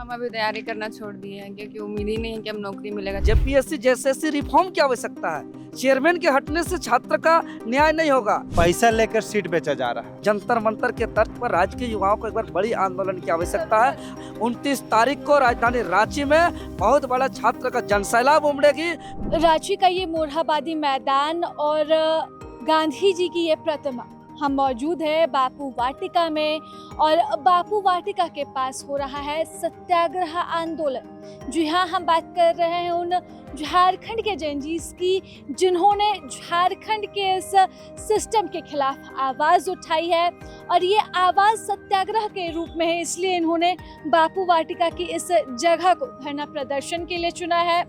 हम अभी तैयारी करना छोड़ दिए हैं क्योंकि उम्मीद ही नहीं है कि हम नौकरी मिलेगा। जेपीएससी जैसे रिफॉर्म की आवश्यकता है। चेयरमैन के हटने से छात्र का न्याय नहीं होगा। पैसा लेकर सीट बेचा जा रहा है। जंतर मंतर के तर्क पर राज्य के युवाओं को एक बार बड़ी आंदोलन की आवश्यकता है। 29 तारीख को राजधानी रांची में बहुत बड़ा छात्र का जनसैलाब उमड़ेगी। रांची का ये मोरहाबादी मैदान और गांधी जी की ये प्रतिमा, हम मौजूद है बापू वाटिका में और बापू वाटिका के पास हो रहा है सत्याग्रह आंदोलन। जी हाँ, हम बात कर रहे हैं उन झारखंड के जर्नलिस्ट की जिन्होंने झारखंड के इस सिस्टम के खिलाफ आवाज़ उठाई है और ये आवाज़ सत्याग्रह के रूप में है, इसलिए इन्होंने बापू वाटिका की इस जगह को धरना प्रदर्शन के लिए चुना है।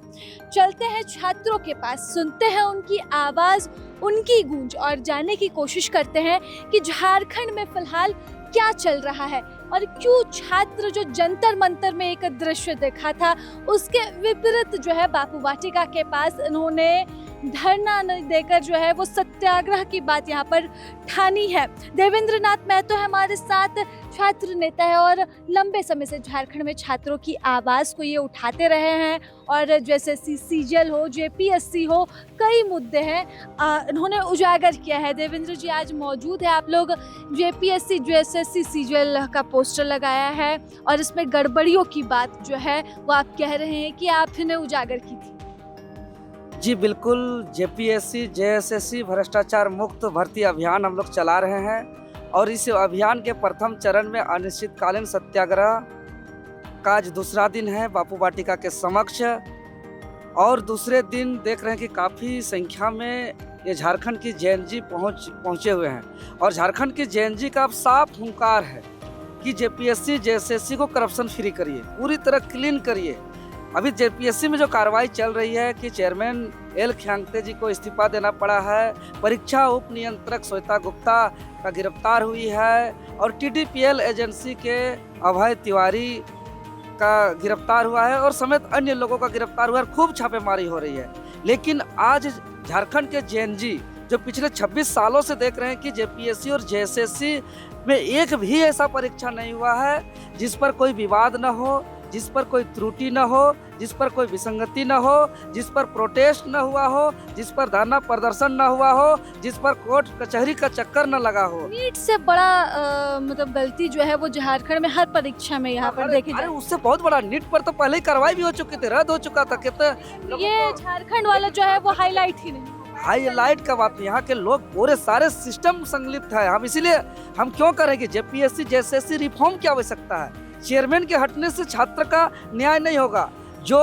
चलते हैं छात्रों के पास, सुनते हैं उनकी आवाज़, उनकी गूंज और जानने की कोशिश करते हैं कि झारखंड में फिलहाल क्या चल रहा है और क्यों छात्र जो जंतर मंतर में एक दृश्य देखा था उसके विपरीत जो है बापू वाटिका के पास इन्होंने धरना देकर जो है वो सत्याग्रह की बात यहाँ पर ठानी है। देवेंद्र नाथ महतो है हमारे साथ, छात्र नेता है और लंबे समय से झारखंड में छात्रों की आवाज़ को ये उठाते रहे हैं और जैसे सीजीएल हो, जेपीएससी हो, कई मुद्दे हैं इन्होंने उजागर किया है। देवेंद्र जी आज मौजूद है, आप लोग जेपीएससी जेएसएससी सीजीएल का पोस्टर लगाया है और इसमें गड़बड़ियों की बात जो है वो आप कह रहे हैं कि आपने उजागर की थी। जी बिल्कुल, जेपीएससी जेएसएससी भ्रष्टाचार मुक्त भर्ती अभियान हम लोग चला रहे हैं और इस अभियान के प्रथम चरण में अनिश्चितकालीन सत्याग्रह का आज दूसरा दिन है बापू वाटिका के समक्ष। और दूसरे दिन देख रहे हैं कि काफ़ी संख्या में ये झारखंड की जेएनजी पहुँचे हुए हैं और झारखंड की जेएनजी का अब साफ हुंकार है कि जेपीएससी जेएसएससी को करप्शन फ्री करिए, पूरी तरह क्लीन करिए। अभी जेपीएससी में जो कार्रवाई चल रही है कि चेयरमैन एल ख्यांगते जी को इस्तीफा देना पड़ा है, परीक्षा उप नियंत्रक श्वेता गुप्ता का गिरफ्तार हुई है और टीडीपीएल एजेंसी के अभय तिवारी का गिरफ्तार हुआ है और समेत अन्य लोगों का गिरफ्तार हुआ है। खूब छापेमारी हो रही है, लेकिन आज झारखंड के जेएनजी जो पिछले 26 सालों से देख रहे हैं कि जेपीएससी और जेएसएससी में एक भी ऐसा परीक्षा नहीं हुआ है जिस पर कोई विवाद न हो, जिस पर कोई त्रुटि न हो, जिस पर कोई विसंगति न हो, जिस पर प्रोटेस्ट न हुआ हो, जिस पर धरना प्रदर्शन न हुआ हो, जिस पर कोर्ट कचहरी का चक्कर न लगा हो। नीट से बड़ा मतलब गलती जो है वो झारखंड में हर परीक्षा में यहाँ पर देखी अरे जाए। उससे बहुत बड़ा, नीट पर तो पहले ही कार्रवाई भी हो चुकी थी, रद्द हो चुका था। कितने ये झारखंड वाला जो है वो हाईलाइट ही नहीं। हाईलाइट का बात नहीं, यहाँ के लोग पूरे सारे सिस्टम संलिप्त है। हम इसीलिए हम क्यों करेंगे, जेपीएससी जेएसएससी रिफॉर्म की आवश्यकता है। चेयरमैन के हटने से छात्र का न्याय नहीं होगा। जो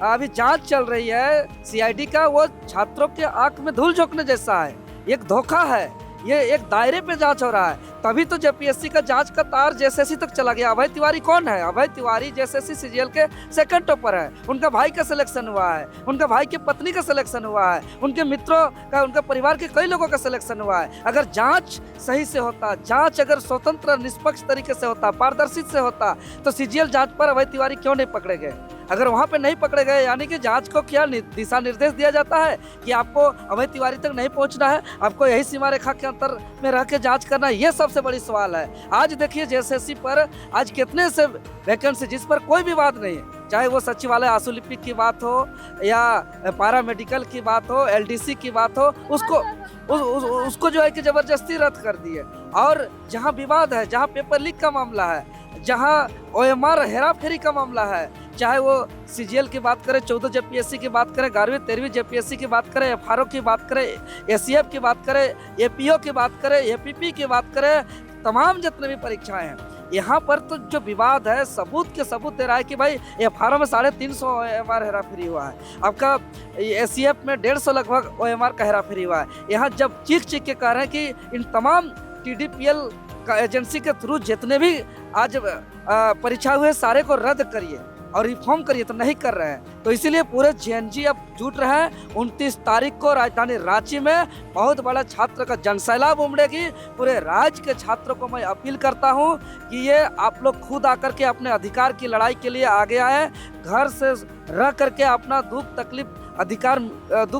अभी जांच चल रही है सीआईडी का, वो छात्रों के आंख में धूल झोंकने जैसा है, एक धोखा है। ये एक दायरे पे जांच हो रहा है, तभी तो जेपीएससी का जांच का तार जेएसएससी तक चला गया। अभय तिवारी कौन है? अभय तिवारी जेएसएससी सीजीएल के सेकंड टॉपर है। उनका भाई का सिलेक्शन हुआ है, उनका भाई की पत्नी का सिलेक्शन हुआ है, उनके मित्रों का, उनके परिवार के कई लोगों का सिलेक्शन हुआ है। अगर जांच सही से होता, जांच अगर स्वतंत्र निष्पक्ष तरीके से होता, पारदर्शी से होता, तो सीजीएल जांच पर अभय तिवारी क्यों नहीं पकड़े गए? अगर वहाँ पे नहीं पकड़े गए, यानी कि जांच को क्या दिशा निर्देश दिया जाता है कि आपको अभय तिवारी तक नहीं पहुँचना है, आपको यही सीमा रेखा के अंतर में रह के जांच करना है। ये सबसे बड़ी सवाल है। आज देखिए जेएसएससी पर आज कितने से वैकेंसी जिस पर कोई विवाद नहीं है, चाहे वो सचिवालय आशुलिपिक की बात हो या पारा मेडिकल की बात हो, एलडीसी की बात हो, उसको जो है कि जबरदस्ती रद्द कर दिए। और जहाँ विवाद है, जहाँ पेपर लीक का मामला है, जहाँ ओएमआर हेराफेरी का मामला है, चाहे वो सीजीएल की बात करें, 14 जेपीएससी की बात करें, 11वीं 13वीं जेपीएससी की बात करें, एफआरओ की बात करें, एसीएफ की बात करें, एपीओ की बात करें, एपीपी की बात करें, तमाम जितने भी परीक्षाएं हैं, यहाँ पर तो जो विवाद है सबूत के सबूत दे रहा है कि भाई एफआरओ में 350 ओएमआर हेराफेरी हुआ है, आपका एसीएफ में 150 लगभग ओएमआर का हेराफेरी हुआ है। यहाँ जब चीख के कह रहे हैं कि इन तमाम टीडीपीएल का एजेंसी के थ्रू जितने भी आज परीक्षा हुए सारे को रद्द करिए और रिफॉर्म करिए, तो नहीं कर रहे हैं। तो इसीलिए पूरे जेएनजी अब जुट रहे हैं। 29 तारीख को राजधानी रांची में बहुत बड़ा छात्र का जनसैलाब उमड़ेगी। पूरे राज्य के छात्रों को मैं अपील करता हूं कि ये आप लोग खुद आकर के अपने अधिकार की लड़ाई के लिए आगे आए। घर से रह करके अपना दुख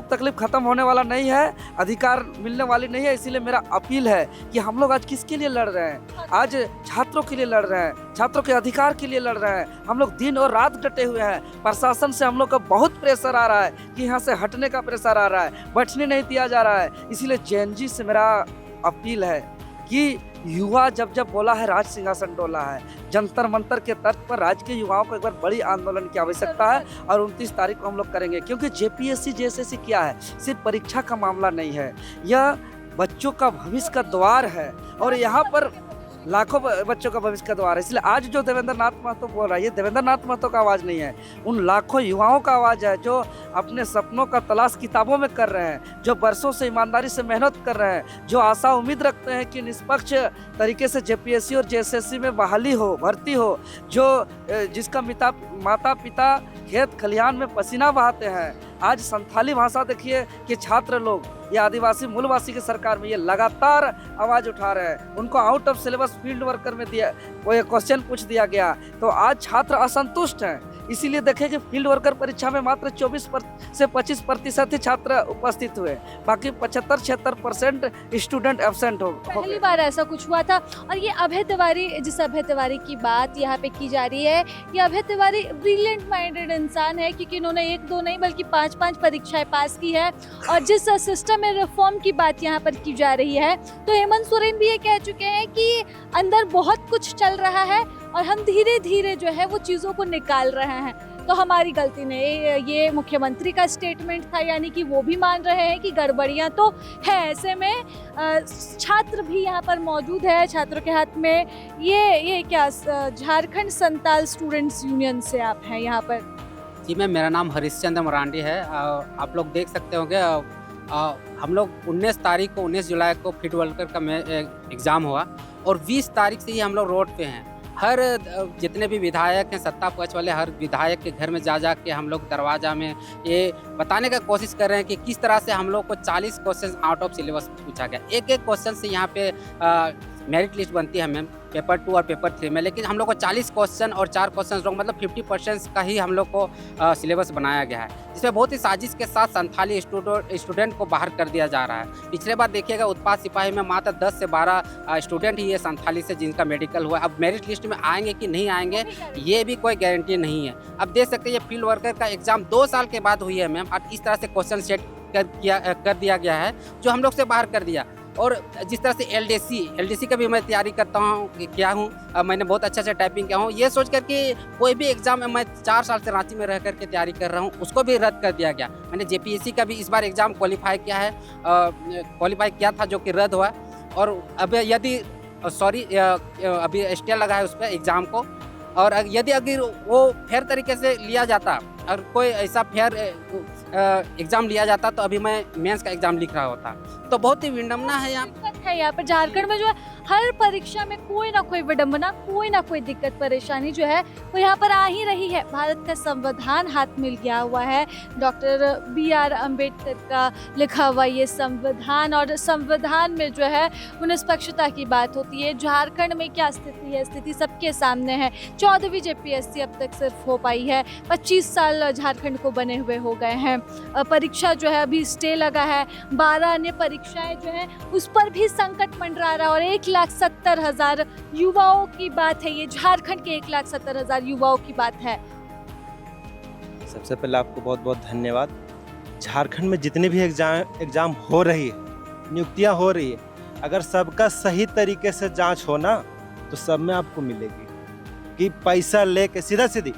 तकलीफ खत्म होने वाला नहीं है, अधिकार मिलने वाली नहीं है। इसीलिए मेरा अपील है कि हम लोग आज किसके लिए लड़ रहे हैं? आज छात्रों के लिए लड़ रहे हैं, छात्रों के अधिकार के लिए लड़ रहे हैं। हम लोग दिन और रात डटे हुए हैं। प्रशासन से हम लोग का बहुत प्रेशर आ रहा है कि यहाँ से हटने का प्रेशर आ रहा है, बैठने नहीं दिया जा रहा है। इसीलिए जेएनजी से मेरा अपील है कि युवा जब बोला है राज सिंहासन डोला है, जंतर मंतर के तर्क पर राज्य के युवाओं को एक बार बड़ी आंदोलन की आवश्यकता है और 29 तारीख को हम लोग करेंगे। क्योंकि जेपीएससी जेएसएससी क्या है, सिर्फ परीक्षा का मामला नहीं है, यह बच्चों का भविष्य का द्वार है और यहाँ पर लाखों बच्चों का भविष्य का द्वार है। इसलिए आज जो देवेंद्र नाथ महतो बोल रहा है, ये देवेंद्र नाथ महतो का आवाज़ नहीं है, उन लाखों युवाओं का आवाज़ है जो अपने सपनों का तलाश किताबों में कर रहे हैं, जो बरसों से ईमानदारी से मेहनत कर रहे हैं, जो आशा उम्मीद रखते हैं कि निष्पक्ष तरीके से जेपीएससी और जेएसएससी में बहाली हो, भर्ती हो, जो जिसका माता पिता खेत खलिहान में पसीना बहाते हैं। आज संथाली भाषा देखिए कि छात्र लोग ये आदिवासी मूलवासी की सरकार में ये लगातार आवाज़ उठा रहे हैं। उनको out of syllabus field worker में दिया वो क्वेश्चन पूछ दिया गया, तो आज छात्र असंतुष्ट हैं। इसीलिए देखें कि फील्ड वर्कर परीक्षा में मात्र 24 से 25% ही छात्र उपस्थित हुए, बाकी 75-76% स्टूडेंट एब्सेंट हो पहली बार ऐसा कुछ हुआ था। और ये अभय तिवारी, जिस अभय तिवारी की बात यहाँ पे की जा रही है, ये अभय तिवारी ब्रिलियंट माइंडेड इंसान है क्योंकि इन्होंने 1-2 नहीं बल्कि 5-5 परीक्षाएं पास की है। और जिस सिस्टम में रिफॉर्म की बात यहाँ पर की जा रही है, तो हेमंत सोरेन भी ये कह चुके हैं कि अंदर बहुत कुछ चल रहा है और हम धीरे धीरे जो है वो चीज़ों को निकाल रहे हैं। तो हमारी गलती नहीं, ये मुख्यमंत्री का स्टेटमेंट था, यानी कि वो भी मान रहे हैं कि गड़बड़ियाँ तो है। ऐसे में छात्र भी यहाँ पर मौजूद है, छात्रों के हाथ में ये क्या झारखंड संताल स्टूडेंट्स यूनियन से आप हैं यहाँ पर? जी मैम, मेरा नाम हरिश्चंद्र मरांडी है। आप लोग देख सकते होंगे, हम लोग 19 तारीख को 19 जुलाई को फील्ड वर्कर का एग्ज़ाम हुआ और 20 तारीख से ही हम लोग रोड पे हैं। हर जितने भी विधायक हैं, सत्ता पक्ष वाले, हर विधायक के घर में जा के हम लोग दरवाजा में ये बताने का कोशिश कर रहे हैं कि किस तरह से हम लोग को 40 क्वेश्चन आउट ऑफ सिलेबस पूछा गया। एक क्वेश्चन से यहाँ पे मेरिट लिस्ट बनती है मैम, पेपर 2 और पेपर 3 में, लेकिन हम लोग को 40 क्वेश्चन और 4 क्वेश्चन रॉन्ग, मतलब 50% का ही हम लोग को सिलेबस बनाया गया है, जिसमें बहुत ही साजिश के साथ संथाली स्टूडेंट को बाहर कर दिया जा रहा है। पिछले बार देखिएगा उत्पाद सिपाही में मात्र 10 से 12 स्टूडेंट ही है संथाली से जिनका मेडिकल हुआ। अब मेरिट लिस्ट में आएंगे कि नहीं आएंगे ये भी कोई गारंटी नहीं है। अब देख सकते हैं ये फील्ड वर्कर का एग्जाम 2 साल के बाद हुई है मैम, और इस तरह से क्वेश्चन सेट कर दिया गया है जो हम लोग से बाहर कर दिया। और जिस तरह से एलडीसी का भी मैं तैयारी करता हूँ, किया हूँ, मैंने बहुत अच्छा से टाइपिंग किया हूँ, ये सोच कर कि कोई भी एग्ज़ाम मैं 4 साल से रांची में रह करके तैयारी कर रहा हूँ, उसको भी रद्द कर दिया गया। मैंने जेपीएससी का भी इस बार एग्ज़ाम क्वालिफाई किया था जो कि रद्द हुआ। और अब यदि अभी स्टे लगा है उस पर एग्ज़ाम को, और यदि अगर वो फेयर तरीके से लिया जाता और कोई ऐसा फेयर एग्ज़ाम लिया जाता तो अभी मैं मेंस का एग्ज़ाम लिख रहा होता। तो बहुत ही विडम्बना है यहाँ पर झारखंड में जो है हर परीक्षा में कोई ना कोई विडम्बना, कोई ना कोई दिक्कत परेशानी जो है वो यहाँ पर आ ही रही है। भारत का संविधान हाथ मिल गया हुआ है, डॉक्टर BR अम्बेडकर का लिखा हुआ ये संविधान, और संविधान में जो है वो निष्पक्षता की बात होती है। झारखंड में क्या स्थिति है, स्थिति सबके सामने है। 14वीं जेपीएससी अब तक सिर्फ हो पाई है, 25 साल झारखंड को बने हुए हो गए हैं। परीक्षा जो है अभी स्टे लगा है, 12 अन्य परीक्षाएं जो हैं उस पर भी संकट मंडरा रहा है। और 1,70,000 युवाओं की बात है, ये झारखंड के 1,70,000 युवाओं की बात है। सबसे पहले आपको बहुत बहुत धन्यवाद। झारखंड में जितने भी एग्जाम हो रही है, नियुक्तियां हो रही है, अगर सबका सही तरीके से जांच हो ना तो सब में आपको मिलेगी। कि पैसा लेकर सीधी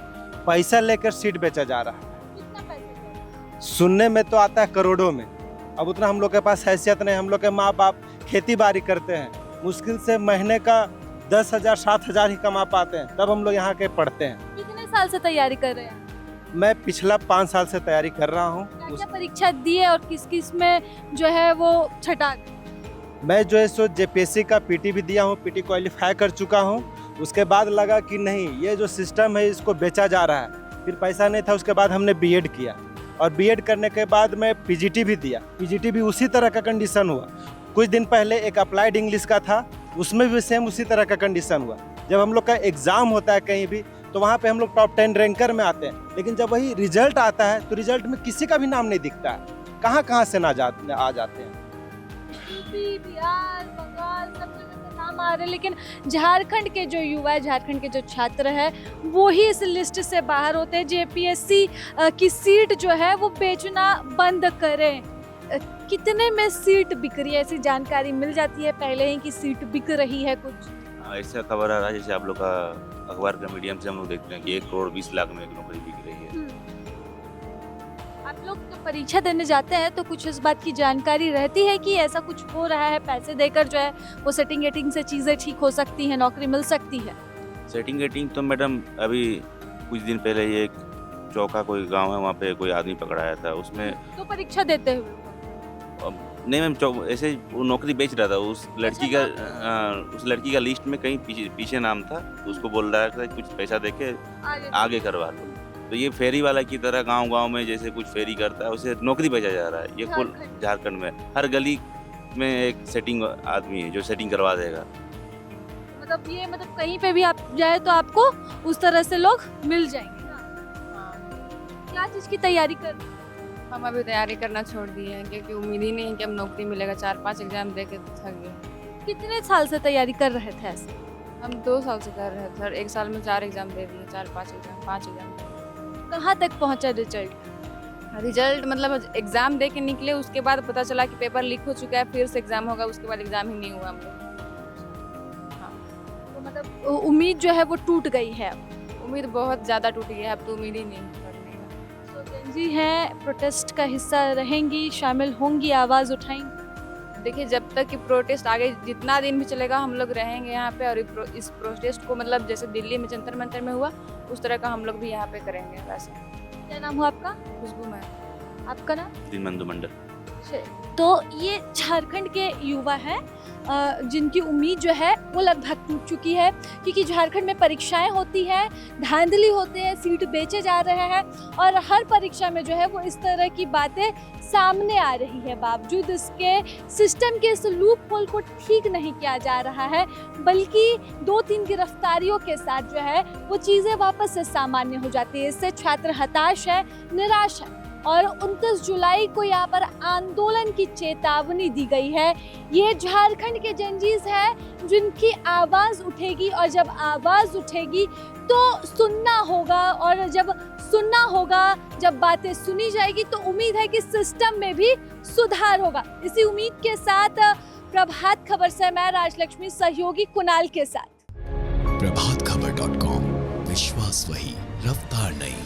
पैसा लेकर सीट बेचा जा रहा है, सुनने में तो आता है करोड़ों में। अब उतना हम लोग के पास हैसियत नहीं, हम लोग के माँ बाप खेती बाड़ी करते हैं, मुश्किल से महीने का 10,000 7,000 ही कमा पाते हैं, तब हम लोग यहाँ के पढ़ते हैं। कितने साल से तैयारी कर रहे हैं? मैं पिछला 5 साल से तैयारी कर रहा हूँ। क्या परीक्षा दी है और किस किस में जो है वो छटा? मैं जो है सो जेपीएससी का पीटी भी दिया हूँ, पीटी क्वालिफाई कर चुका हूँ। उसके बाद लगा कि नहीं, ये जो सिस्टम है इसको बेचा जा रहा है। फिर पैसा नहीं था, उसके बाद हमने बीएड किया, और बीएड करने के बाद मैं पीजीटी भी दिया। पीजीटी भी उसी तरह का कंडीशन हुआ। कुछ दिन पहले एक अप्लाइड इंग्लिश का था, उसमें भी सेम उसी तरह का कंडीशन हुआ। जब हम लोग का एग्ज़ाम होता है कहीं भी तो वहाँ पे हम लोग टॉप 10 रैंकर में आते हैं, लेकिन जब वही रिजल्ट आता है तो रिजल्ट में किसी का भी नाम नहीं दिखता है। कहाँ से आ जाते हैं। यूपी, बिहार, बंगाल सब जगह से नाम आ रहे हैं, लेकिन झारखंड के जो युवा है, झारखंड के जो छात्र है, वो ही इस लिस्ट से बाहर होते हैं। जेपीएससी की सीट जो है वो बेचना बंद करें। कितने में सीट बिक रही है, ऐसी जानकारी मिल जाती है पहले ही कि सीट बिक रही है कुछ? ऐसा खबर आ रहा है जैसे आप लोग का अखबार का मीडियम से हम लोग देखते हैं कि 1,20,00,000 में एक नौकरी बिक रही है। आप लोग तो परीक्षा देने जाते हैं तो कुछ इस बात की जानकारी रहती है कि ऐसा कुछ हो रहा है, पैसे देकर जो है वो सेटिंग वेटिंग से चीज़ें ठीक हो सकती हैं, नौकरी मिल सकती है? सेटिंग वेटिंग तो मैडम अभी कुछ दिन पहले ही एक चौका कोई गांव है, वहाँ पे कोई आदमी पकड़ाया था, उसमें तो परीक्षा देते हुए नहीं मैम ऐसे वो नौकरी बेच रहा था। उस लड़की का लिस्ट में कहीं पीछे नाम था, उसको बोल रहा था कुछ पैसा देके आगे करवा लो। तो ये फेरी वाला की तरह गांव में जैसे कुछ फेरी करता है उसे नौकरी भेजा जा रहा है। ये कुल झारखंड में हर गली में एक सेटिंग आदमी है जो सेटिंग करवा देगा। मतलब कहीं पे भी आप जाए तो आपको उस तरह से लोग मिल जाएंगे ना? क्या चीज़ की तैयारी कर रहे हैं? हम अभी तैयारी करना छोड़ दिए हैं क्योंकि उम्मीद ही नहीं है कि हम नौकरी मिलेगा। 4-5 एग्जाम दे के थक गए। कितने साल से तैयारी कर रहे थे ऐसे? हम 2 साल से कर रहे थे सर। 1 साल में 4 एग्जाम दे दिए, 4-5 एग्जाम, 5 एग्जाम। कहाँ तक पहुँचा रिजल्ट? रिजल्ट मतलब एग्जाम दे के निकले, उसके बाद पता चला कि पेपर लीक हो चुका है, फिर से एग्जाम होगा, उसके बाद एग्जाम ही नहीं हुआ हम लोग। तो मतलब उम्मीद जो है वो टूट गई है। उम्मीद बहुत ज़्यादा टूट गई है, अब तो उम्मीद ही नहीं है पढ़ने का। तो जी हैं, प्रोटेस्ट का हिस्सा रहेंगी, शामिल होंगी, आवाज़ उठाएंगी? देखिए जब तक कि प्रोटेस्ट आगे जितना दिन भी चलेगा हम लोग रहेंगे यहाँ पे, और इस प्रोटेस्ट को मतलब जैसे दिल्ली में जंतर मंतर में हुआ उस तरह का हम लोग भी यहाँ पे करेंगे वैसे। क्या नाम हुआ आपका? खुशबू मैम। आपका नाम? दिनबंधु मंडल। तो ये झारखंड के युवा हैं जिनकी उम्मीद जो है वो लगभग टूट चुकी है, क्योंकि झारखंड में परीक्षाएं होती हैं, धांधली होते हैं, सीट बेचे जा रहे हैं, और हर परीक्षा में जो है वो इस तरह की बातें सामने आ रही है। बावजूद इसके सिस्टम के इस लूप होल को ठीक नहीं किया जा रहा है, बल्कि 2-3 गिरफ्तारियों के साथ जो है वो चीज़ें वापस से सामान्य हो जाती है। इससे छात्र हताश है, निराश है, और 29 जुलाई को यहाँ पर आंदोलन की चेतावनी दी गई है। ये झारखंड के जंजीज है जिनकी आवाज़ उठेगी, और जब आवाज़ उठेगी तो सुनना होगा, और जब सुनना होगा, जब बातें सुनी जाएगी तो उम्मीद है कि सिस्टम में भी सुधार होगा। इसी उम्मीद के साथ प्रभात खबर से मैं राजलक्ष्मी, सहयोगी कुणाल के साथ। प्रभातखबर.com, विश्वास वही, रफ्तार नहीं।